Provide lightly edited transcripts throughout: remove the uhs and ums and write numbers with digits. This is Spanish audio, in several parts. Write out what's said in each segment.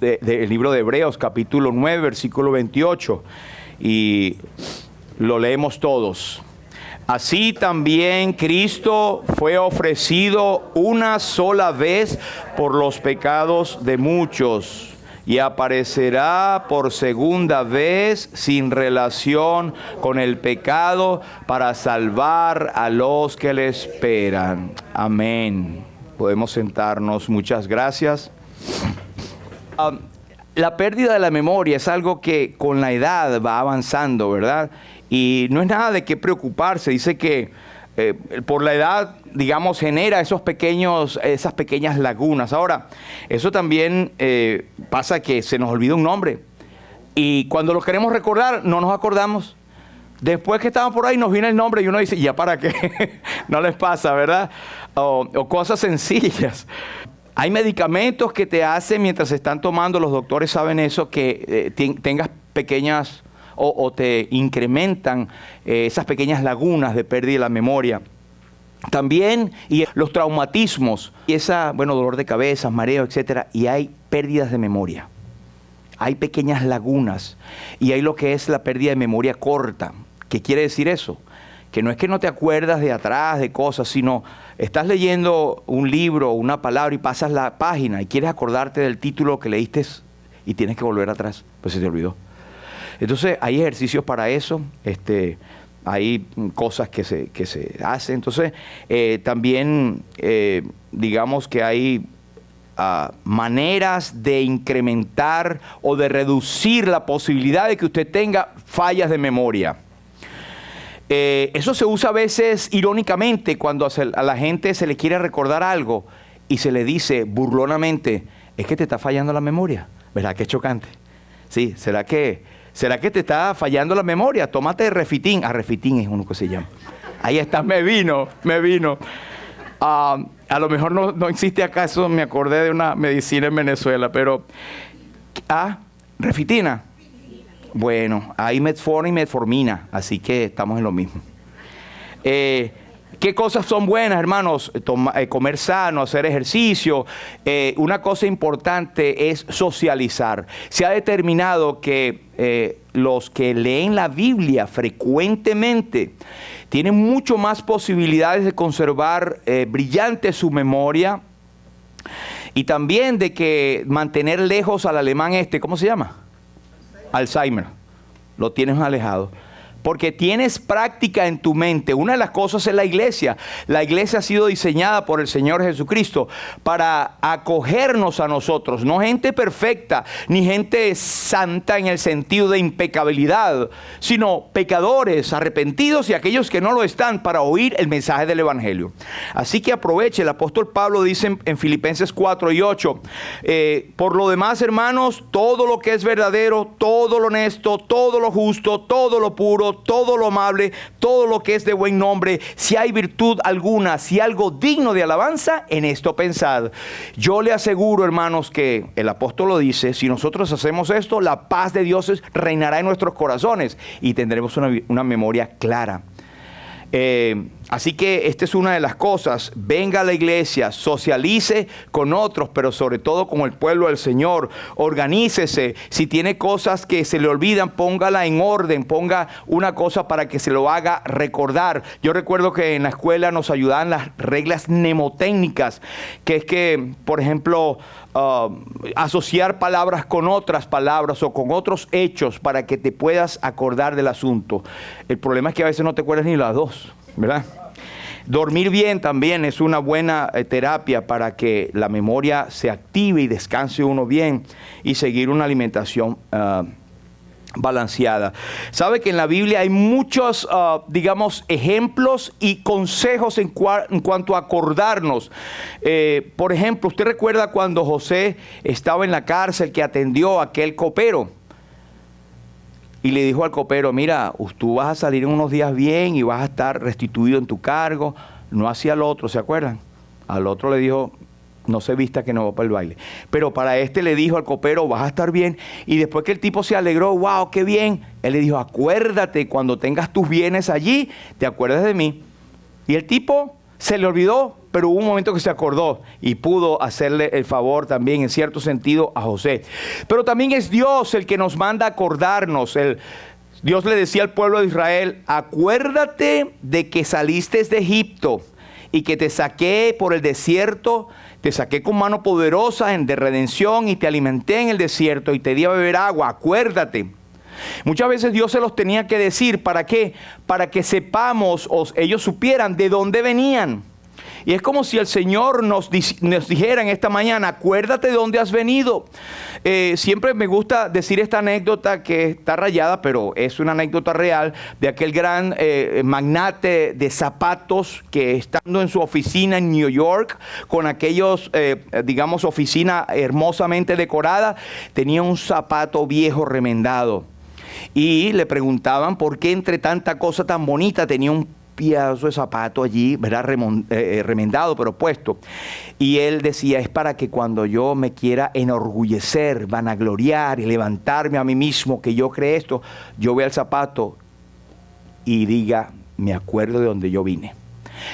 del libro de Hebreos, capítulo 9, versículo 28, y lo leemos todos. Así también Cristo fue ofrecido una sola vez por los pecados de muchos, y aparecerá por segunda vez sin relación con el pecado para salvar a los que le esperan. Amén. Podemos sentarnos. Muchas gracias. La pérdida de la memoria es algo que con la edad va avanzando, ¿verdad? Y no es nada de qué preocuparse. Dice que por la edad, digamos, genera esas pequeñas lagunas. Ahora, eso también pasa que se nos olvida un nombre. Y cuando lo queremos recordar, no nos acordamos. Después que estamos por ahí, nos viene el nombre y uno dice, ¿ya para qué? No les pasa, ¿verdad? O cosas sencillas. Hay medicamentos que te hacen mientras se están tomando, los doctores saben eso, que tengas pequeñas o te incrementan esas pequeñas lagunas de pérdida de la memoria. También y los traumatismos, y dolor de cabeza, mareo, etcétera, y hay pérdidas de memoria. Hay pequeñas lagunas y hay lo que es la pérdida de memoria corta. ¿Qué quiere decir eso? Que no es que no te acuerdas de atrás de cosas, sino estás leyendo un libro o una palabra y pasas la página y quieres acordarte del título que leíste y tienes que volver atrás, pues se te olvidó. Entonces hay ejercicios para eso, hay cosas que se hacen. Entonces también digamos que hay maneras de incrementar o de reducir la posibilidad de que usted tenga fallas de memoria. Eso se usa a veces irónicamente cuando a la gente se le quiere recordar algo y se le dice burlonamente, es que te está fallando la memoria. ¿Verdad? Qué chocante. Sí, ¿será que te está fallando la memoria? Tómate Refitín. Refitín es uno que se llama. Ahí está, me vino. A lo mejor no existe acaso, me acordé de una medicina en Venezuela, pero... Refitina. Bueno, hay metformina y metformina, así que estamos en lo mismo. ¿Qué cosas son buenas, hermanos? Comer sano, hacer ejercicio. Una cosa importante es socializar. Se ha determinado que los que leen la Biblia frecuentemente tienen mucho más posibilidades de conservar brillante su memoria y también de que mantener lejos al alemán ¿cómo se llama? Alzheimer. Lo tienes alejado. Porque tienes práctica en tu mente. Una de las cosas es la iglesia. La iglesia ha sido diseñada por el Señor Jesucristo para acogernos a nosotros. No gente perfecta, ni gente santa en el sentido de impecabilidad, sino pecadores, arrepentidos y aquellos que no lo están para oír el mensaje del Evangelio. Así que aproveche. El apóstol Pablo dice en Filipenses 4 y 8, por lo demás, hermanos, todo lo que es verdadero, todo lo honesto, todo lo justo, todo lo puro, todo lo amable, todo lo que es de buen nombre, si hay virtud alguna, si algo digno de alabanza, en esto pensad. Yo le aseguro, hermanos, que el apóstol lo dice, si nosotros hacemos esto, la paz de Dios reinará en nuestros corazones y tendremos una memoria clara. Así que esta es una de las cosas. Venga a la iglesia, socialice con otros, pero sobre todo con el pueblo del Señor. Organícese. Si tiene cosas que se le olvidan, póngala en orden. Ponga una cosa para que se lo haga recordar. Yo recuerdo que en la escuela nos ayudaban las reglas mnemotécnicas, que es que, por ejemplo, asociar palabras con otras palabras o con otros hechos para que te puedas acordar del asunto. El problema es que a veces no te acuerdas ni las dos, ¿verdad? Dormir bien también es una buena terapia para que la memoria se active y descanse uno bien y seguir una alimentación balanceada. Sabe que en la Biblia hay muchos, ejemplos y consejos en cuanto a acordarnos. Por ejemplo, usted recuerda cuando José estaba en la cárcel que atendió a aquel copero. Y le dijo al copero, mira, tú vas a salir en unos días bien y vas a estar restituido en tu cargo. No hacia el otro, ¿se acuerdan? Al otro le dijo, no se vista que no va para el baile. Pero para este le dijo al copero, vas a estar bien. Y después que el tipo se alegró, wow, qué bien. Él le dijo, acuérdate, cuando tengas tus bienes allí, te acuerdas de mí. Y el tipo se le olvidó, pero hubo un momento que se acordó y pudo hacerle el favor también, en cierto sentido, a José. Pero también es Dios el que nos manda a acordarnos. Dios le decía al pueblo de Israel: acuérdate de que saliste de Egipto y que te saqué por el desierto, te saqué con mano poderosa de redención y te alimenté en el desierto y te di a beber agua. Acuérdate. Muchas veces Dios se los tenía que decir. ¿Para qué? Para que sepamos o ellos supieran de dónde venían. Y es como si el Señor nos dijera en esta mañana: acuérdate de dónde has venido. Siempre me gusta decir esta anécdota que está rayada, pero es una anécdota real, de aquel gran magnate de zapatos que, estando en su oficina en New York, con aquellos, oficina hermosamente decorada, tenía un zapato viejo remendado. Y le preguntaban por qué entre tanta cosa tan bonita tenía un pedazo de zapato allí, ¿verdad? Remendado, pero puesto. Y él decía: es para que cuando yo me quiera enorgullecer, vanagloriar y levantarme a mí mismo que yo creé esto, yo vea el zapato y diga: me acuerdo de donde yo vine.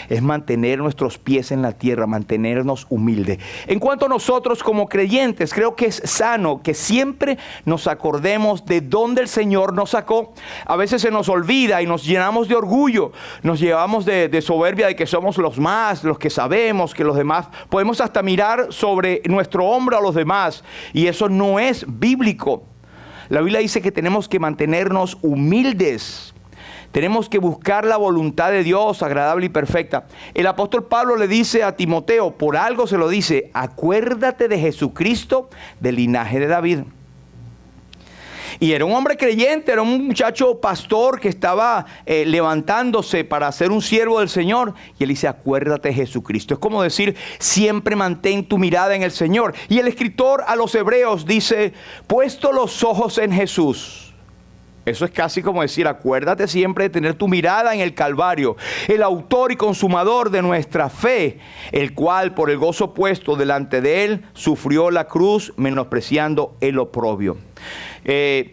Es mantener nuestros pies en la tierra, mantenernos humildes. En cuanto a nosotros como creyentes, creo que es sano que siempre nos acordemos de dónde el Señor nos sacó. A veces se nos olvida y nos llenamos de orgullo, nos llevamos de soberbia de que somos los más, los que sabemos, que los demás. Podemos hasta mirar sobre nuestro hombro a los demás, y eso no es bíblico. La Biblia dice que tenemos que mantenernos humildes. Tenemos que buscar la voluntad de Dios, agradable y perfecta. El apóstol Pablo le dice a Timoteo, por algo se lo dice: acuérdate de Jesucristo, del linaje de David. Y era un hombre creyente, era un muchacho pastor que estaba levantándose para ser un siervo del Señor. Y él dice: acuérdate de Jesucristo. Es como decir, siempre mantén tu mirada en el Señor. Y el escritor a los Hebreos dice: puesto los ojos en Jesús. Eso es casi como decir: acuérdate siempre de tener tu mirada en el Calvario, el autor y consumador de nuestra fe, el cual por el gozo puesto delante de él sufrió la cruz, menospreciando el oprobio.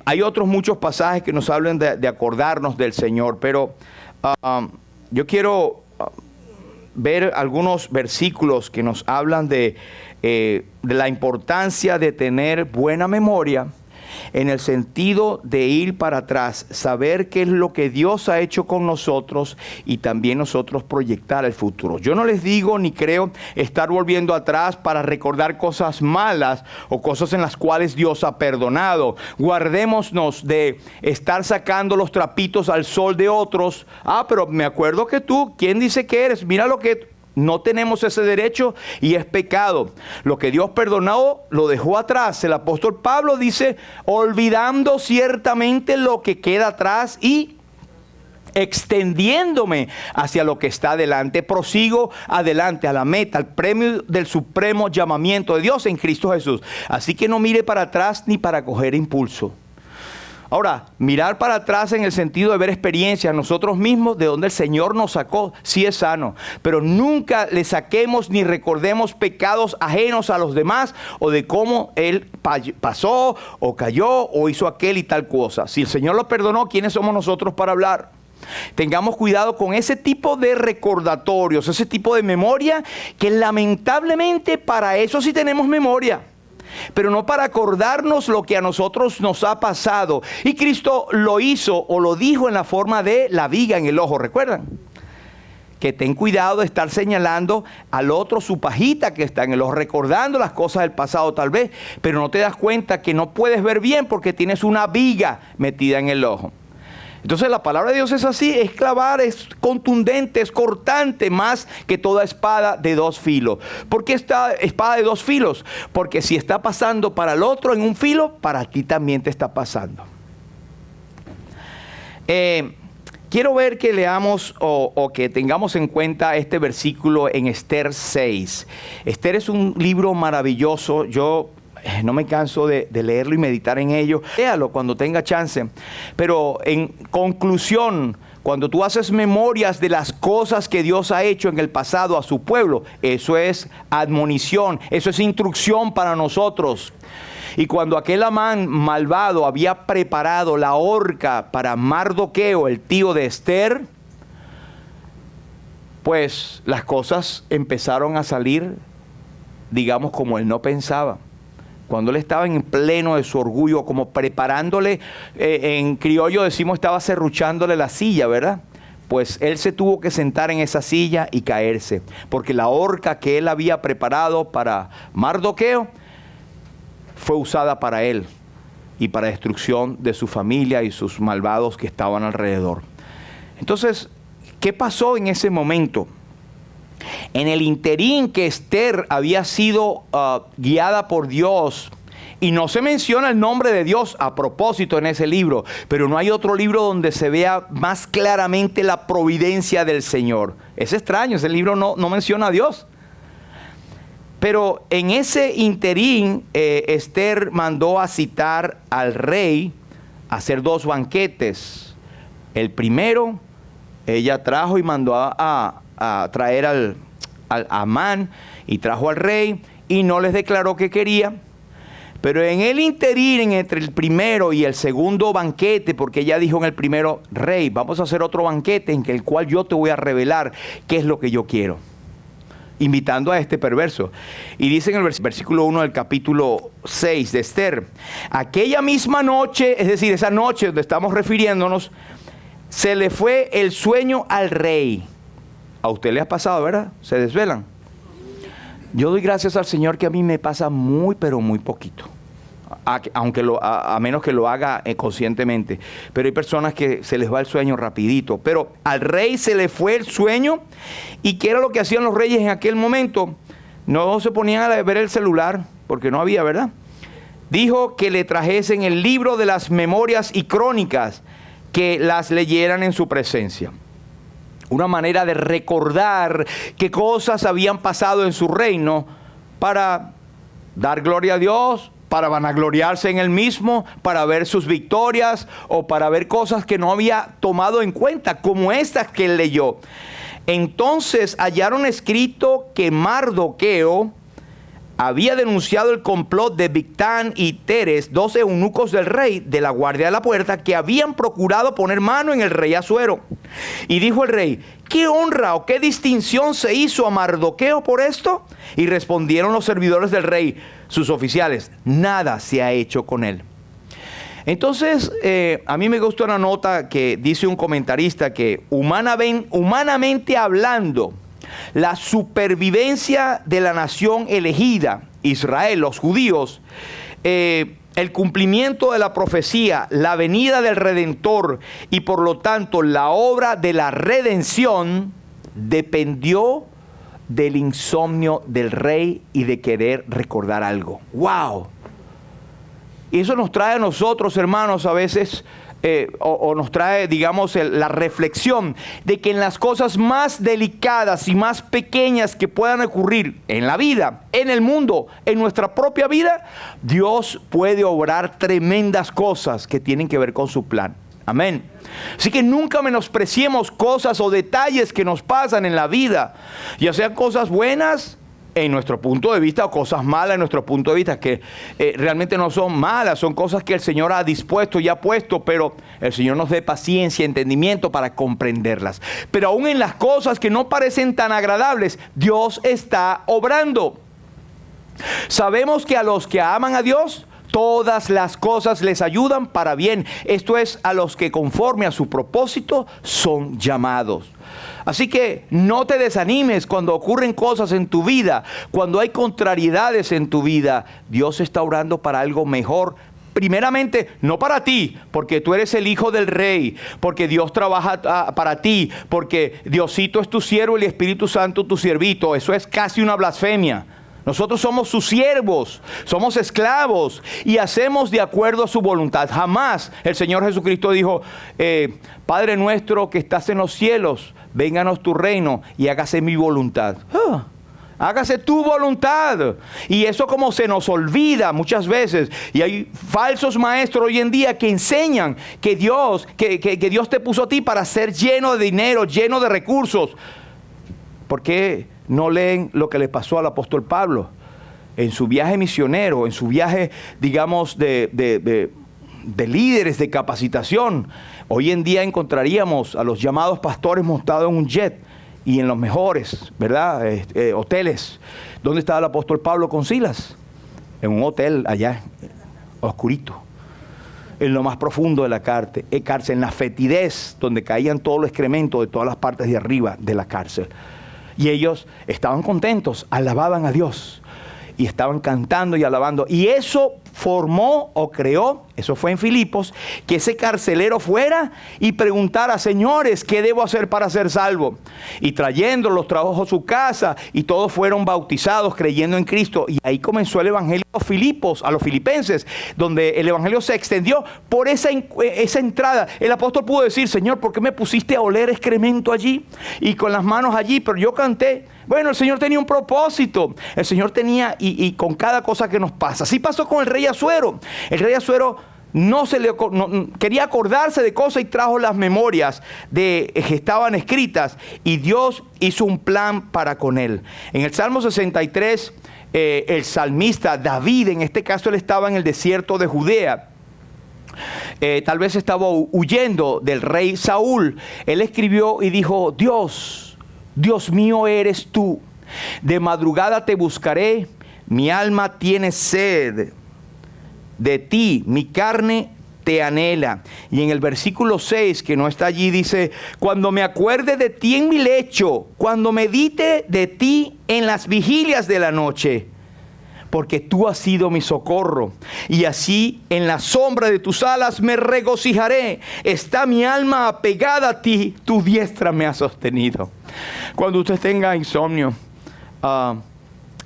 Hay otros muchos pasajes que nos hablan de acordarnos del Señor, pero yo quiero ver algunos versículos que nos hablan de la importancia de tener buena memoria, en el sentido de ir para atrás, saber qué es lo que Dios ha hecho con nosotros y también nosotros proyectar el futuro. Yo no les digo ni creo estar volviendo atrás para recordar cosas malas o cosas en las cuales Dios ha perdonado. Guardémonos de estar sacando los trapitos al sol de otros. Pero me acuerdo que tú, ¿quién dice que eres? Mira lo que... No tenemos ese derecho y es pecado. Lo que Dios perdonó lo dejó atrás. El apóstol Pablo dice: olvidando ciertamente lo que queda atrás y extendiéndome hacia lo que está adelante, prosigo adelante a la meta, al premio del supremo llamamiento de Dios en Cristo Jesús. Así que no mire para atrás ni para coger impulso. Ahora, mirar para atrás en el sentido de ver experiencias nosotros mismos, de donde el Señor nos sacó, sí es sano. Pero nunca le saquemos ni recordemos pecados ajenos a los demás o de cómo Él pasó o cayó o hizo aquel y tal cosa. Si el Señor lo perdonó, ¿quiénes somos nosotros para hablar? Tengamos cuidado con ese tipo de recordatorios, ese tipo de memoria, que lamentablemente para eso sí tenemos memoria, pero no para acordarnos lo que a nosotros nos ha pasado. Y Cristo lo hizo o lo dijo en la forma de la viga en el ojo, ¿recuerdan? Que ten cuidado de estar señalando al otro su pajita que está en el ojo, recordando las cosas del pasado tal vez, pero no te das cuenta que no puedes ver bien porque tienes una viga metida en el ojo. Entonces la palabra de Dios es así, es clavar, es contundente, es cortante, más que toda espada de dos filos. ¿Por qué esta espada de dos filos? Porque si está pasando para el otro en un filo, para ti también te está pasando. Quiero ver que leamos o que tengamos en cuenta este versículo en Esther 6. Esther es un libro maravilloso. Yo no me canso de leerlo y meditar en ello. Léalo cuando tenga chance. Pero en conclusión, cuando tú haces memorias de las cosas que Dios ha hecho en el pasado a su pueblo, eso es admonición, eso es instrucción para nosotros. Y cuando aquel Amán malvado había preparado la horca para Mardoqueo, el tío de Esther, pues las cosas empezaron a salir, digamos, como él no pensaba. Cuando él estaba en pleno de su orgullo, como preparándole, en criollo decimos, estaba serruchándole la silla, ¿verdad? Pues él se tuvo que sentar en esa silla y caerse, porque la horca que él había preparado para Mardoqueo fue usada para él y para destrucción de su familia y sus malvados que estaban alrededor. Entonces, ¿qué pasó en ese momento? En el interín que Esther había sido guiada por Dios, y no se menciona el nombre de Dios a propósito en ese libro, pero no hay otro libro donde se vea más claramente la providencia del Señor. Es extraño, ese libro no menciona a Dios. Pero en ese interín, Esther mandó a citar al rey a hacer 2 banquetes. El primero, ella trajo y mandó a traer al Amán y trajo al rey y no les declaró que quería. Pero en el interín, entre el primero y el segundo banquete, porque ella dijo en el primero, rey, vamos a hacer otro banquete en el cual yo te voy a revelar qué es lo que yo quiero. Invitando a este perverso. Y dice en el versículo 1 del capítulo 6 de Esther, aquella misma noche, es decir, esa noche donde estamos refiriéndonos, se le fue el sueño al rey. A usted le ha pasado, ¿verdad? Se desvelan. Yo doy gracias al Señor que a mí me pasa muy, pero muy poquito. A menos que lo haga conscientemente. Pero hay personas que se les va el sueño rapidito. Pero al rey se le fue el sueño. ¿Y qué era lo que hacían los reyes en aquel momento? No se ponían a ver el celular, porque no había, ¿verdad? Dijo que le trajesen el libro de las memorias y crónicas, que las leyeran en su presencia. Una manera de recordar qué cosas habían pasado en su reino para dar gloria a Dios, para vanagloriarse en él mismo, para ver sus victorias o para ver cosas que no había tomado en cuenta, como estas que él leyó. Entonces hallaron escrito que Mardoqueo había denunciado el complot de Bigtán y Teres, 2 eunucos del rey de la guardia de la puerta, que habían procurado poner mano en el rey Asuero. Y dijo el rey, ¿qué honra o qué distinción se hizo a Mardoqueo por esto? Y respondieron los servidores del rey, sus oficiales, nada se ha hecho con él. Entonces, a mí me gusta una nota que dice un comentarista que humanamente hablando, la supervivencia de la nación elegida, Israel, los judíos, el cumplimiento de la profecía, la venida del Redentor y por lo tanto la obra de la redención dependió del insomnio del rey y de querer recordar algo. ¡Wow! Y eso nos trae a nosotros, hermanos, a veces o nos trae, digamos, la reflexión de que en las cosas más delicadas y más pequeñas que puedan ocurrir en la vida, en el mundo, en nuestra propia vida, Dios puede obrar tremendas cosas que tienen que ver con su plan. Amén. Así que nunca menospreciemos cosas o detalles que nos pasan en la vida, ya sean cosas buenas en nuestro punto de vista o cosas malas en nuestro punto de vista, que realmente no son malas, son cosas que el Señor ha dispuesto y ha puesto, pero el Señor nos dé paciencia y entendimiento para comprenderlas. Pero aún en las cosas que no parecen tan agradables, Dios está obrando. Sabemos que a los que aman a Dios, todas las cosas les ayudan para bien. Esto es, a los que conforme a su propósito son llamados. Así que no te desanimes cuando ocurren cosas en tu vida, cuando hay contrariedades en tu vida. Dios está obrando para algo mejor. Primeramente, no para ti, porque tú eres el hijo del rey, porque Dios trabaja para ti, porque Diosito es tu siervo y el Espíritu Santo tu siervito. Eso es casi una blasfemia. Nosotros somos sus siervos, somos esclavos y hacemos de acuerdo a su voluntad. Jamás el Señor Jesucristo dijo, Padre nuestro que estás en los cielos, vénganos tu reino y hágase mi voluntad. Hágase tu voluntad. Y eso como se nos olvida muchas veces. Y hay falsos maestros hoy en día que enseñan que Dios te puso a ti para ser lleno de dinero, lleno de recursos. ¿Por qué no leen lo que le pasó al apóstol Pablo en su viaje misionero, en su viaje, digamos, de líderes de capacitación? Hoy en día encontraríamos a los llamados pastores montados en un jet y en los mejores, ¿verdad? Hoteles. ¿Dónde estaba el apóstol Pablo con Silas? En un hotel allá, oscurito, en lo más profundo de la cárcel, en la fetidez, donde caían todos los excrementos de todas las partes de arriba de la cárcel. Y ellos estaban contentos, alababan a Dios, y estaban cantando y alabando. Y eso formó o creó, eso fue en Filipos, que ese carcelero fuera y preguntara: señores, ¿qué debo hacer para ser salvo? Y trayéndolos, los trajo a su casa, y todos fueron bautizados creyendo en Cristo. Y ahí comenzó el evangelio a Filipos, a los filipenses, donde el evangelio se extendió por esa entrada. El apóstol pudo decir: Señor, ¿por qué me pusiste a oler excremento allí y con las manos allí? Pero yo canté. Bueno, el Señor tenía un propósito. El Señor tenía, y con cada cosa que nos pasa. Así pasó con el rey Asuero. El rey Asuero no quería acordarse de cosas y trajo las memorias que estaban escritas, y Dios hizo un plan para con él. En el Salmo 63, el salmista David, en este caso él estaba en el desierto de Judea. Tal vez estaba huyendo del rey Saúl. Él escribió y dijo: Dios mío eres tú, de madrugada te buscaré, mi alma tiene sed de ti, mi carne te anhela. Y en el versículo 6, que no está allí, dice: cuando me acuerde de ti en mi lecho, cuando medite de ti en las vigilias de la noche, porque tú has sido mi socorro, y así en la sombra de tus alas me regocijaré. Está mi alma apegada a ti, tu diestra me ha sostenido. Cuando usted tenga insomnio,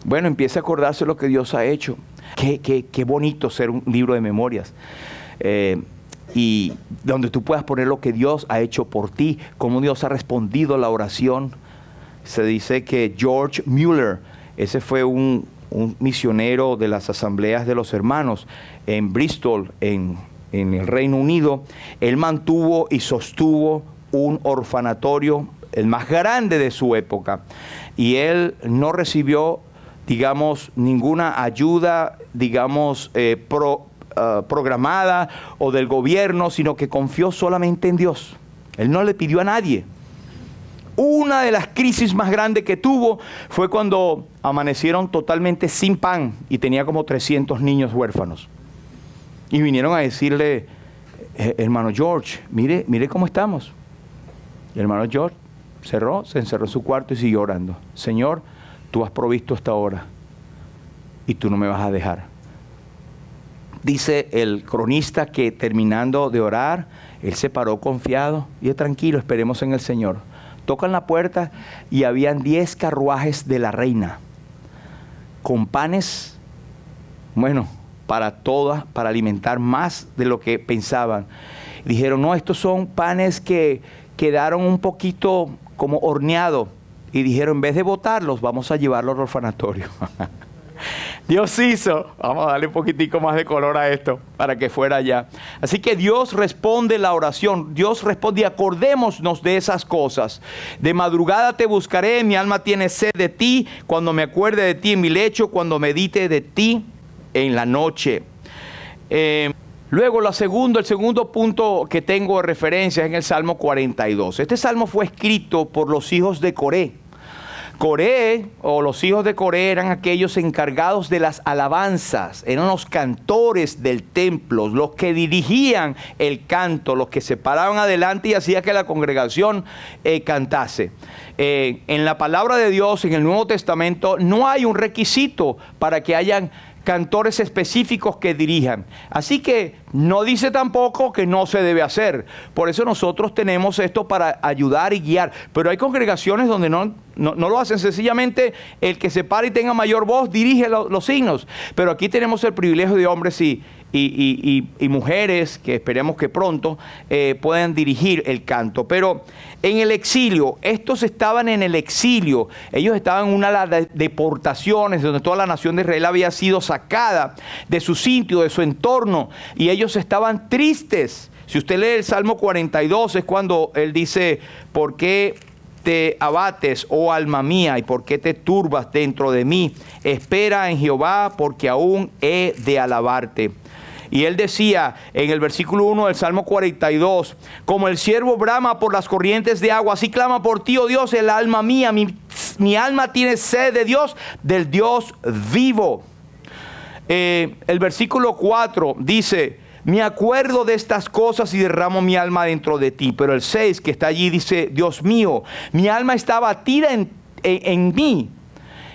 empiece a acordarse lo que Dios ha hecho. Qué bonito ser un libro de memorias. Y donde tú puedas poner lo que Dios ha hecho por ti, cómo Dios ha respondido a la oración. Se dice que George Mueller, ese fue un misionero de las asambleas de los hermanos en Bristol, en el Reino Unido. Él mantuvo y sostuvo un orfanatorio, el más grande de su época, y él no recibió, digamos, ninguna ayuda, digamos, programada o del gobierno, sino que confió solamente en Dios. Él no le pidió a nadie. Una de las crisis más grandes que tuvo fue cuando amanecieron totalmente sin pan y tenía como 300 niños huérfanos. Y vinieron a decirle: hermano George, mire cómo estamos. Y el hermano George se encerró en su cuarto y siguió orando: Señor, tú has provisto hasta ahora y tú no me vas a dejar. Dice el cronista que terminando de orar, él se paró confiado y tranquilo, esperemos en el Señor. Tocan la puerta y habían 10 carruajes de la reina con panes, para alimentar más de lo que pensaban. Dijeron: no, estos son panes que quedaron un poquito como horneados. Y dijeron: en vez de botarlos, vamos a llevarlos al orfanatorio. Dios hizo, vamos a darle un poquitico más de color a esto para que fuera allá. Así que Dios responde la oración, Dios responde, y acordémonos de esas cosas. De madrugada te buscaré, mi alma tiene sed de ti, cuando me acuerde de ti en mi lecho, cuando medite de ti en la noche. Luego el segundo punto que tengo de referencia es en el Salmo 42. Este salmo fue escrito por los hijos de Coré. Coré, o los hijos de Coré, eran aquellos encargados de las alabanzas, eran los cantores del templo, los que dirigían el canto, los que se paraban adelante y hacían que la congregación cantase. En la palabra de Dios, en el Nuevo Testamento, no hay un requisito para que hayan cantores específicos que dirijan. Así que no dice tampoco que no se debe hacer. Por eso nosotros tenemos esto para ayudar y guiar. Pero hay congregaciones donde no lo hacen. Sencillamente el que se para y tenga mayor voz dirige los signos. Pero aquí tenemos el privilegio de hombres y mujeres que esperemos que pronto puedan dirigir el canto. Pero en el exilio, estos estaban en el exilio, ellos estaban en una de deportaciones donde toda la nación de Israel había sido sacada de su sitio, de su entorno, y ellos estaban tristes. Si usted lee el Salmo 42 es cuando él dice: ¿por qué te abates, oh alma mía, y por qué te turbas dentro de mí? Espera en Jehová, porque aún he de alabarte. Y él decía en el versículo 1 del Salmo 42, como el ciervo brama por las corrientes de agua, así clama por ti, oh Dios, el alma mía. Mi alma tiene sed de Dios, del Dios vivo. El versículo 4 dice, me acuerdo de estas cosas y derramo mi alma dentro de ti. Pero el 6 que está allí dice, Dios mío, mi alma está abatida en mí.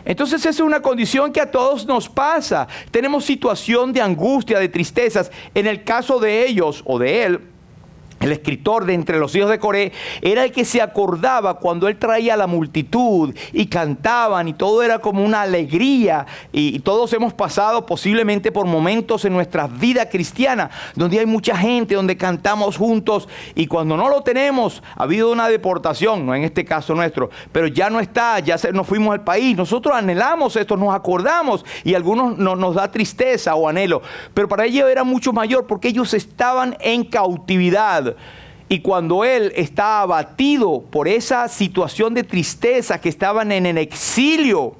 Entonces esa es una condición que a todos nos pasa. Tenemos situación de angustia, de tristezas. En el caso de ellos o de él, el escritor de entre los hijos de Coré era el que se acordaba cuando él traía a la multitud y cantaban y todo era como una alegría. Y todos hemos pasado posiblemente por momentos en nuestra vida cristiana donde hay mucha gente, donde cantamos juntos, y cuando no lo tenemos, ha habido una deportación, no en este caso nuestro, pero ya no está, nos fuimos al país. Nosotros anhelamos esto, nos acordamos, y a algunos nos da tristeza o anhelo, pero para ellos era mucho mayor porque ellos estaban en cautividad. Y cuando él está abatido por esa situación de tristeza, que estaban en el exilio,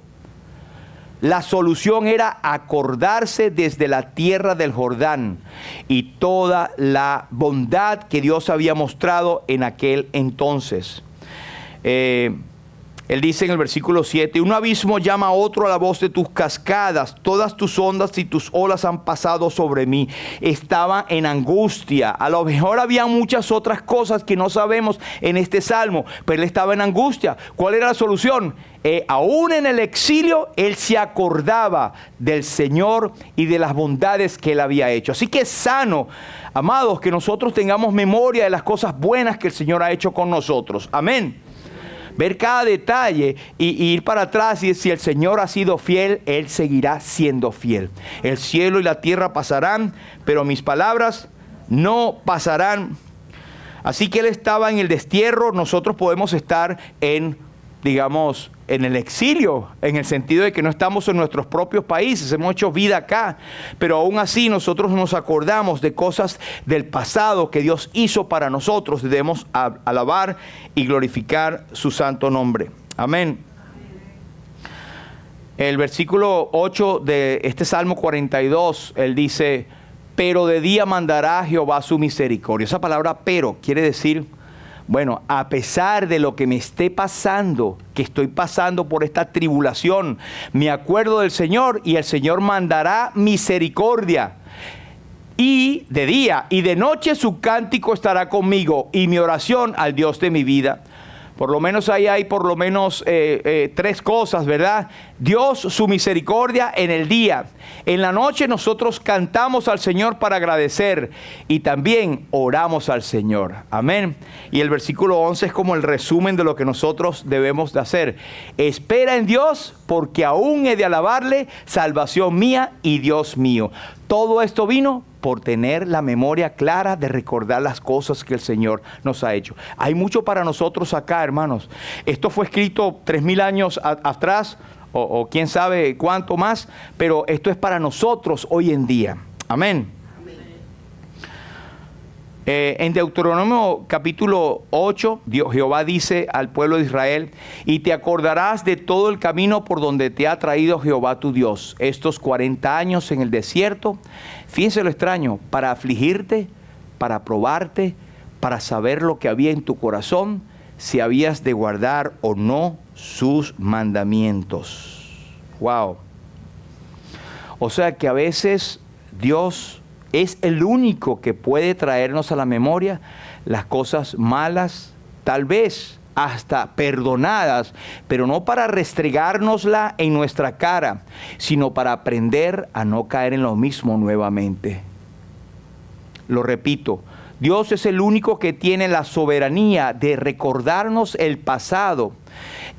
la solución era acordarse desde la tierra del Jordán y toda la bondad que Dios había mostrado en aquel entonces. Él dice en el versículo 7, un abismo llama a otro a la voz de tus cascadas, todas tus ondas y tus olas han pasado sobre mí. Estaba en angustia. A lo mejor había muchas otras cosas que no sabemos en este salmo, pero él estaba en angustia. ¿Cuál era la solución? Aún en el exilio, él se acordaba del Señor y de las bondades que él había hecho. Así que es sano, amados, que nosotros tengamos memoria de las cosas buenas que el Señor ha hecho con nosotros. Amén. Ver cada detalle y ir para atrás, y si el Señor ha sido fiel, Él seguirá siendo fiel. El cielo y la tierra pasarán, pero mis palabras no pasarán. Así que Él estaba en el destierro, nosotros podemos estar en el exilio, en el sentido de que no estamos en nuestros propios países, hemos hecho vida acá, pero aún así nosotros nos acordamos de cosas del pasado que Dios hizo para nosotros. Debemos alabar y glorificar su santo nombre. Amén. El versículo 8 de este Salmo 42, él dice, pero de día mandará Jehová su misericordia. Esa palabra pero quiere decir, bueno, a pesar de lo que me esté pasando, que estoy pasando por esta tribulación, me acuerdo del Señor y el Señor mandará misericordia. Y de día y de noche su cántico estará conmigo y mi oración al Dios de mi vida. Por lo menos ahí hay por lo menos tres cosas, ¿verdad? Dios, su misericordia en el día. En la noche nosotros cantamos al Señor para agradecer y también oramos al Señor. Amén. Y el versículo 11 es como el resumen de lo que nosotros debemos de hacer. Espera en Dios, porque aún he de alabarle, salvación mía y Dios mío. Todo esto vino por tener la memoria clara de recordar las cosas que el Señor nos ha hecho. Hay mucho para nosotros acá, hermanos. Esto fue escrito 3000 años atrás, o quién sabe cuánto más, pero esto es para nosotros hoy en día. Amén. En Deuteronomio capítulo 8, Jehová dice al pueblo de Israel, y te acordarás de todo el camino por donde te ha traído Jehová tu Dios, estos 40 años en el desierto. Fíjense lo extraño, para afligirte, para probarte, para saber lo que había en tu corazón, si habías de guardar o no sus mandamientos. Wow. O sea que a veces Dios es el único que puede traernos a la memoria las cosas malas, tal vez hasta perdonadas, pero no para restregárnosla en nuestra cara, sino para aprender a no caer en lo mismo nuevamente. Lo repito, Dios es el único que tiene la soberanía de recordarnos el pasado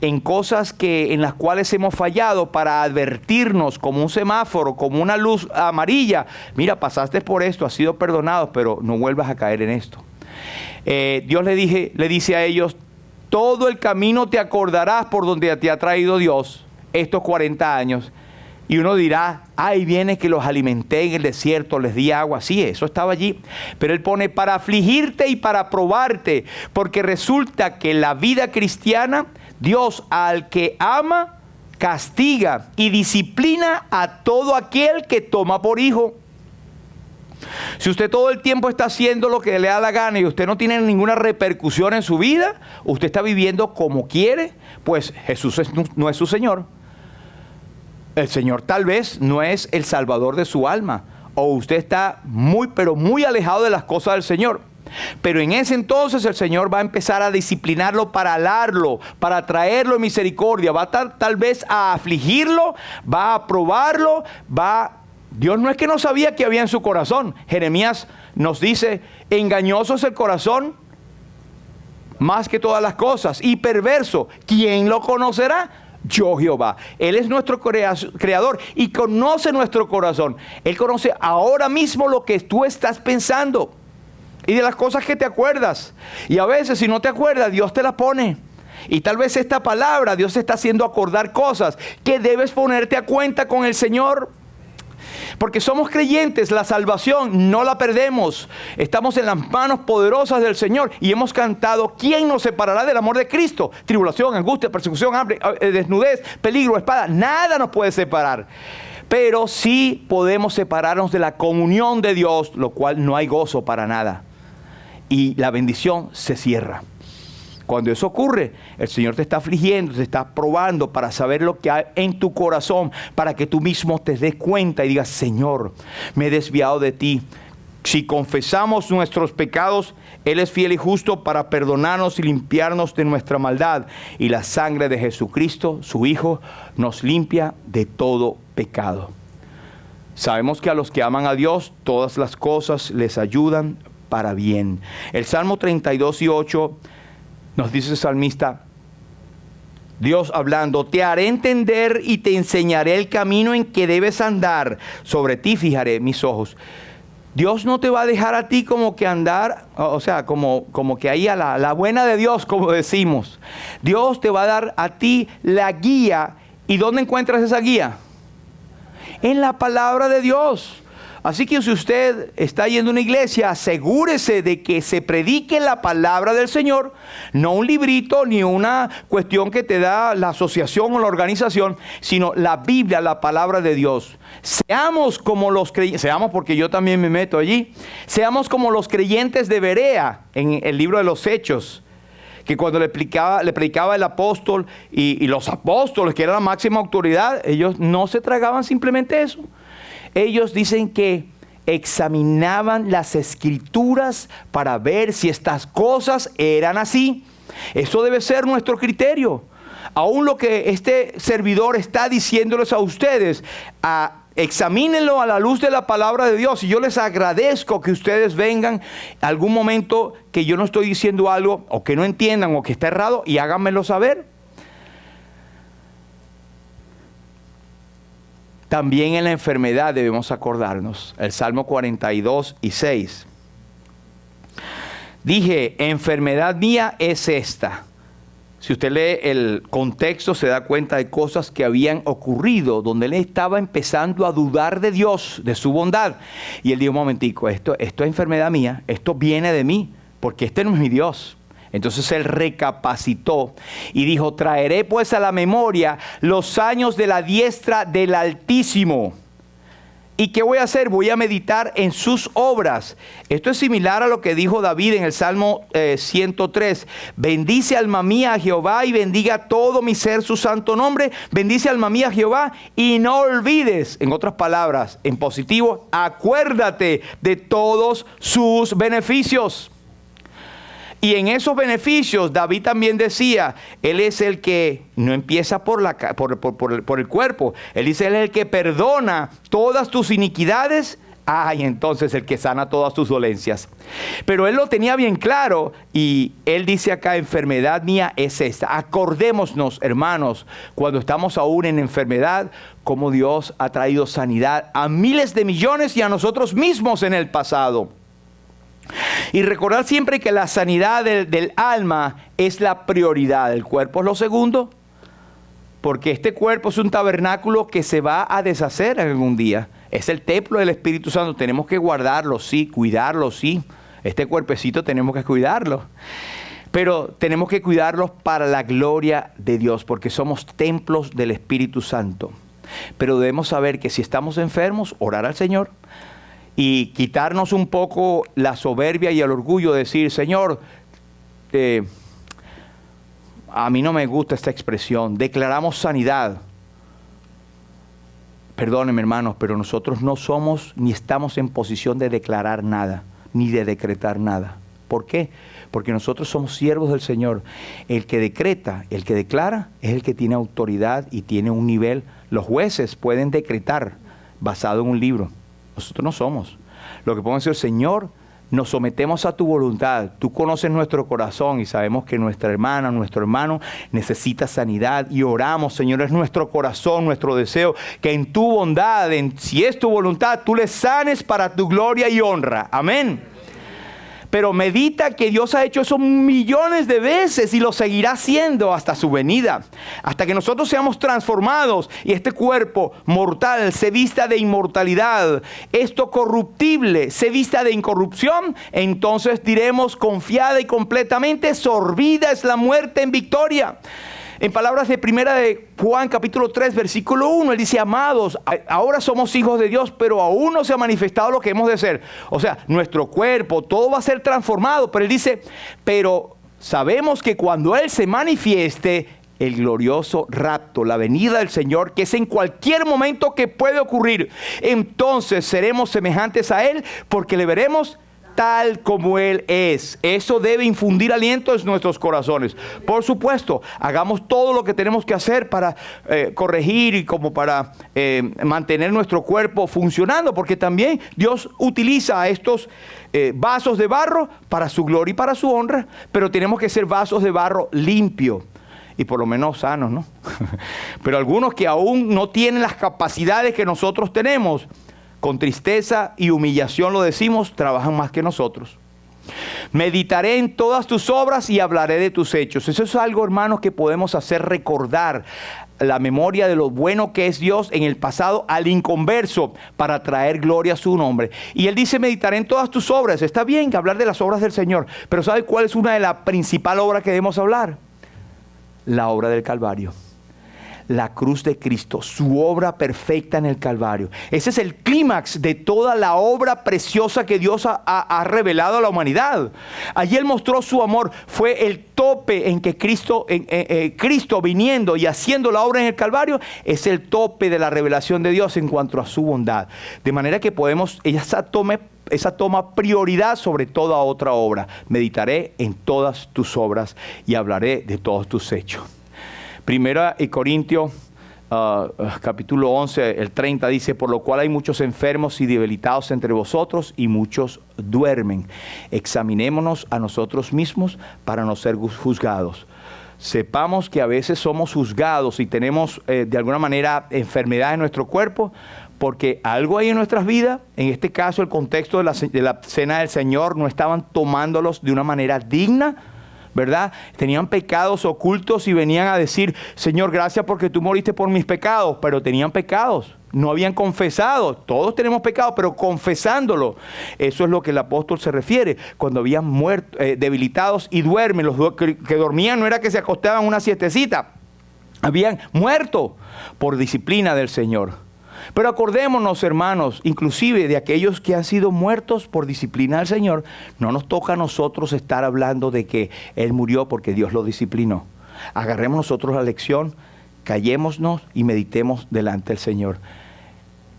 en cosas en las cuales hemos fallado, para advertirnos como un semáforo, como una luz amarilla. Mira, pasaste por esto, has sido perdonado, pero no vuelvas a caer en esto. Dios le dice a ellos, todo el camino te acordarás por donde te ha traído Dios estos 40 años. Y uno dirá, ay, viene que los alimenté en el desierto, les di agua. Sí, eso estaba allí. Pero Él pone para afligirte y para probarte. Porque resulta que la vida cristiana, Dios al que ama, castiga y disciplina a todo aquel que toma por hijo. Si usted todo el tiempo está haciendo lo que le da la gana y usted no tiene ninguna repercusión en su vida, usted está viviendo como quiere, pues Jesús no es su Señor. El Señor tal vez no es el Salvador de su alma, o usted está pero muy alejado de las cosas del Señor. Pero en ese entonces el Señor va a empezar a disciplinarlo para alarlo, para traerlo en misericordia, va a tal vez a afligirlo, va a probarlo, Dios no es que no sabía que había en su corazón. Jeremías nos dice, engañoso es el corazón más que todas las cosas y perverso, ¿quién lo conocerá? Yo Jehová. Él es nuestro creador y conoce nuestro corazón. Él conoce ahora mismo lo que tú estás pensando y de las cosas que te acuerdas. Y a veces si no te acuerdas, Dios te la pone. Y tal vez esta palabra, Dios te está haciendo acordar cosas que debes ponerte a cuenta con el Señor. Porque somos creyentes, la salvación no la perdemos. Estamos en las manos poderosas del Señor y hemos cantado, ¿quién nos separará del amor de Cristo? Tribulación, angustia, persecución, hambre, desnudez, peligro, espada, nada nos puede separar. Pero sí podemos separarnos de la comunión de Dios, lo cual no hay gozo para nada. Y la bendición se cierra. Cuando eso ocurre, el Señor te está afligiendo, te está probando para saber lo que hay en tu corazón, para que tú mismo te des cuenta y digas, Señor, me he desviado de ti. Si confesamos nuestros pecados, Él es fiel y justo para perdonarnos y limpiarnos de nuestra maldad. Y la sangre de Jesucristo, su Hijo, nos limpia de todo pecado. Sabemos que a los que aman a Dios, todas las cosas les ayudan para bien. El Salmo 32:8 nos dice el salmista, Dios hablando, te haré entender y te enseñaré el camino en que debes andar. Sobre ti fijaré mis ojos. Dios no te va a dejar a ti como que andar, o sea, como que ahí a la buena de Dios, como decimos. Dios te va a dar a ti la guía. ¿Y dónde encuentras esa guía? En la palabra de Dios. Así que si usted está yendo a una iglesia, asegúrese de que se predique la palabra del Señor, no un librito ni una cuestión que te da la asociación o la organización, sino la Biblia, la palabra de Dios. Seamos como los creyentes, seamos porque yo también me meto allí, seamos como los creyentes de Berea en el libro de los Hechos, que cuando le predicaba el apóstol y los apóstoles, que era la máxima autoridad, ellos no se tragaban simplemente eso. Ellos dicen que examinaban las escrituras para ver si estas cosas eran así. Eso debe ser nuestro criterio. Aún lo que este servidor está diciéndoles a ustedes, examínenlo a la luz de la palabra de Dios. Y yo les agradezco que ustedes vengan algún momento que yo no estoy diciendo algo o que no entiendan o que está errado y háganmelo saber. También en la enfermedad debemos acordarnos. El Salmo 42:6. Dije, enfermedad mía es esta. Si usted lee el contexto, se da cuenta de cosas que habían ocurrido, donde él estaba empezando a dudar de Dios, de su bondad. Y él dijo, un momentico, esto es enfermedad mía, esto viene de mí, porque este no es mi Dios. Entonces él recapacitó y dijo, traeré pues a la memoria los años de la diestra del Altísimo. ¿Y qué voy a hacer? Voy a meditar en sus obras. Esto es similar a lo que dijo David en el Salmo 103. Bendice alma mía a Jehová y bendiga todo mi ser su santo nombre. Bendice alma mía a Jehová y no olvides, en otras palabras, en positivo, acuérdate de todos sus beneficios. Y en esos beneficios, David también decía, Él es el que no empieza por el cuerpo. Él dice, Él es el que perdona todas tus iniquidades. Y entonces el que sana todas tus dolencias. Pero Él lo tenía bien claro y Él dice acá, enfermedad mía es esta. Acordémonos, hermanos, cuando estamos aún en enfermedad, cómo Dios ha traído sanidad a miles de millones y a nosotros mismos en el pasado. Y recordar siempre que la sanidad del alma es la prioridad. El cuerpo es lo segundo, porque este cuerpo es un tabernáculo que se va a deshacer en algún día. Es el templo del Espíritu Santo. Tenemos que guardarlo, sí, cuidarlo, sí. Este cuerpecito tenemos que cuidarlo. Pero tenemos que cuidarlo para la gloria de Dios, porque somos templos del Espíritu Santo. Pero debemos saber que si estamos enfermos, orar al Señor. y quitarnos un poco la soberbia y el orgullo, decir, Señor, a mí no me gusta esta expresión, declaramos sanidad. Perdónenme, hermanos, pero nosotros no somos ni estamos en posición de declarar nada, ni de decretar nada. ¿Por qué? Porque nosotros somos siervos del Señor. El que decreta, el que declara, es el que tiene autoridad y tiene un nivel. Los jueces pueden decretar basado en un libro. Nosotros no somos. Lo que podemos decir, Señor, nos sometemos a tu voluntad. Tú conoces nuestro corazón y sabemos que nuestra hermana, nuestro hermano necesita sanidad y oramos, Señor, es nuestro corazón, nuestro deseo, que en tu bondad, si es tu voluntad, tú les sanes para tu gloria y honra. Amén. Pero medita que Dios ha hecho eso millones de veces y lo seguirá haciendo hasta su venida. Hasta que nosotros seamos transformados y este cuerpo mortal se vista de inmortalidad, esto corruptible se vista de incorrupción, entonces diremos confiada y completamente, sorbida es la muerte en victoria. En palabras de primera de Juan capítulo 3 versículo 1, él dice, amados, ahora somos hijos de Dios, pero aún no se ha manifestado lo que hemos de ser. O sea, nuestro cuerpo, todo va a ser transformado, pero él dice, pero sabemos que cuando Él se manifieste, el glorioso rapto, la venida del Señor, que es en cualquier momento que puede ocurrir, entonces seremos semejantes a Él porque le veremos tal como Él es. Eso debe infundir aliento en nuestros corazones. Por supuesto, hagamos todo lo que tenemos que hacer para corregir y como para mantener nuestro cuerpo funcionando, porque también Dios utiliza a estos vasos de barro para su gloria y para su honra, pero tenemos que ser vasos de barro limpio y por lo menos sanos, ¿no? Pero algunos que aún no tienen las capacidades que nosotros tenemos, con tristeza y humillación lo decimos, trabajan más que nosotros. Meditaré en todas tus obras y hablaré de tus hechos. Eso es algo, hermanos, que podemos hacer recordar la memoria de lo bueno que es Dios en el pasado al inconverso para traer gloria a su nombre. Y él dice, meditaré en todas tus obras. Está bien hablar de las obras del Señor, pero ¿sabe cuál es una de las principales obras que debemos hablar? La obra del Calvario. La cruz de Cristo, su obra perfecta en el Calvario. Ese es el clímax de toda la obra preciosa que Dios ha revelado a la humanidad. Allí Él mostró su amor. Fue el tope en que Cristo viniendo y haciendo la obra en el Calvario, es el tope de la revelación de Dios en cuanto a su bondad. De manera que esa toma prioridad sobre toda otra obra. Meditaré en todas tus obras y hablaré de todos tus hechos. Primera Corintios capítulo 11, el 30 dice, por lo cual hay muchos enfermos y debilitados entre vosotros y muchos duermen. Examinémonos a nosotros mismos para no ser juzgados. Sepamos que a veces somos juzgados y tenemos de alguna manera enfermedad en nuestro cuerpo porque algo hay en nuestras vidas, en este caso el contexto de la cena del Señor, no estaban tomándolos de una manera digna, ¿verdad? Tenían pecados ocultos y venían a decir, Señor, gracias porque tú moriste por mis pecados, pero tenían pecados, no habían confesado. Todos tenemos pecados, pero confesándolo. Eso es lo que el apóstol se refiere, cuando habían muerto, debilitados y duermen. Los que dormían no era que se acostaban una siestecita, habían muerto por disciplina del Señor. Pero acordémonos, hermanos, inclusive de aquellos que han sido muertos por disciplina del Señor, no nos toca a nosotros estar hablando de que Él murió porque Dios lo disciplinó. Agarremos nosotros la lección, callémonos y meditemos delante del Señor.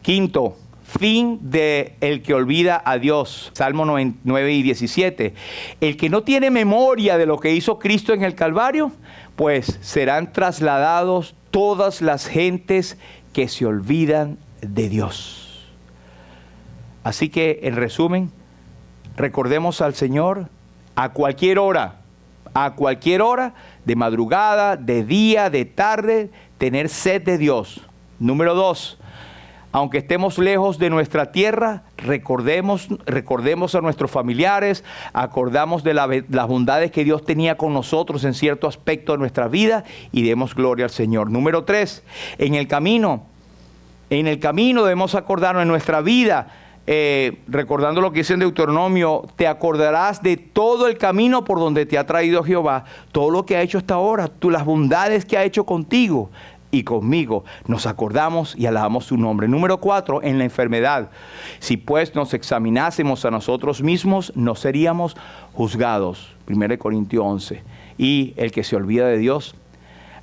Quinto, fin de el que olvida a Dios. Salmo 9 y 17. El que no tiene memoria de lo que hizo Cristo en el Calvario, pues serán trasladados todas las gentes que se olvidan de Dios. Así que, en resumen, recordemos al Señor a cualquier hora, de madrugada, de día, de tarde, tener sed de Dios. Número 2, aunque estemos lejos de nuestra tierra, recordemos a nuestros familiares, acordamos de las bondades que Dios tenía con nosotros en cierto aspecto de nuestra vida y demos gloria al Señor. Número 3, en el camino debemos acordarnos en nuestra vida, recordando lo que dice en Deuteronomio, te acordarás de todo el camino por donde te ha traído Jehová, todo lo que ha hecho hasta ahora, las bondades que ha hecho contigo. y conmigo nos acordamos y alabamos su nombre. Número 4, en la enfermedad. Si pues nos examinásemos a nosotros mismos, no seríamos juzgados. 1 Corintios 11. Y el que se olvida de Dios,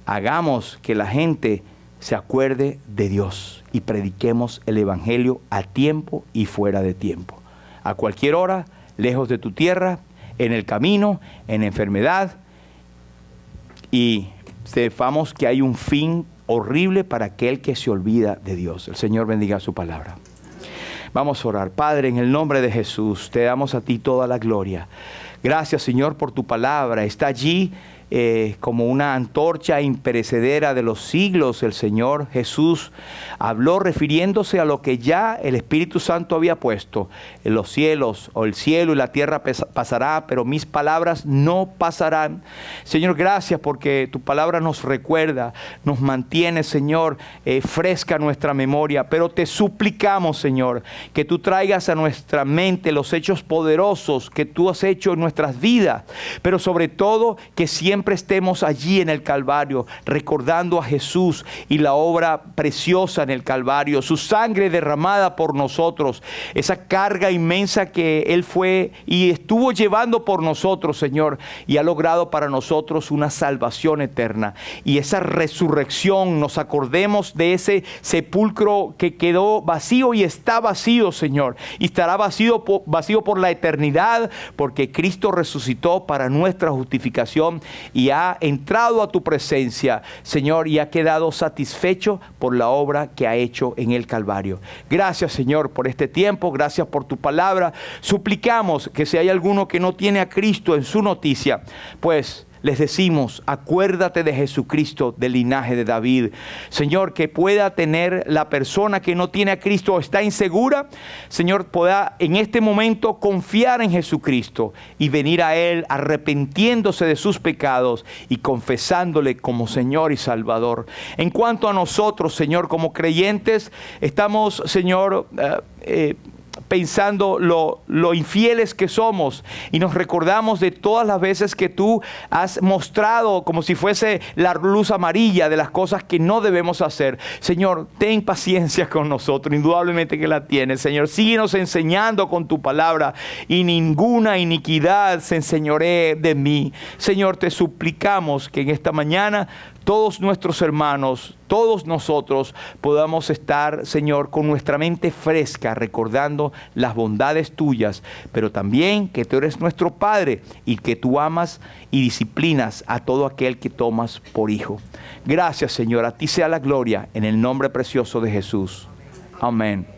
hagamos que la gente se acuerde de Dios y prediquemos el evangelio a tiempo y fuera de tiempo. A cualquier hora, lejos de tu tierra, en el camino, en enfermedad, y sepamos que hay un fin horrible para aquel que se olvida de Dios. El Señor bendiga su palabra. Vamos a orar. Padre, en el nombre de Jesús, te damos a ti toda la gloria. Gracias, Señor, por tu palabra. Está allí como una antorcha imperecedera de los siglos. El Señor Jesús habló refiriéndose a lo que ya el Espíritu Santo había puesto. En los cielos, o el cielo y la tierra pasará, pero mis palabras no pasarán. Señor, gracias porque tu palabra nos recuerda, nos mantiene, Señor, fresca nuestra memoria. Pero te suplicamos, Señor, que tú traigas a nuestra mente los hechos poderosos que tú has hecho en nuestras vidas. Pero sobre todo, que siempre estemos allí en el Calvario, recordando a Jesús y la obra preciosa en el Calvario, su sangre derramada por nosotros, esa carga inmensa que Él fue y estuvo llevando por nosotros, Señor, y ha logrado para nosotros una salvación eterna. Y esa resurrección, nos acordemos de ese sepulcro que quedó vacío y está vacío, Señor, y estará vacío por la eternidad, porque Cristo resucitó para nuestra justificación y ha entrado a tu presencia, Señor, y ha quedado satisfecho por la obra que ha hecho en el Calvario. Gracias, Señor, por este tiempo. Gracias por tu palabra. Suplicamos que si hay alguno que no tiene a Cristo en su noticia, pues les decimos, acuérdate de Jesucristo del linaje de David. Señor, que pueda tener la persona que no tiene a Cristo o está insegura, Señor, pueda en este momento confiar en Jesucristo y venir a Él arrepintiéndose de sus pecados y confesándole como Señor y Salvador. En cuanto a nosotros, Señor, como creyentes, estamos, Señor, pensando lo infieles que somos, y nos recordamos de todas las veces que tú has mostrado como si fuese la luz amarilla de las cosas que no debemos hacer. Señor, ten paciencia con nosotros, indudablemente que la tienes, Señor. Síguenos enseñando con tu palabra, y ninguna iniquidad se enseñoree de mí. Señor, te suplicamos que en esta mañana todos nuestros hermanos, todos nosotros podamos estar, Señor, con nuestra mente fresca, recordando las bondades tuyas, pero también que tú eres nuestro Padre y que tú amas y disciplinas a todo aquel que tomas por hijo. Gracias, Señor, a ti sea la gloria, en el nombre precioso de Jesús. Amén.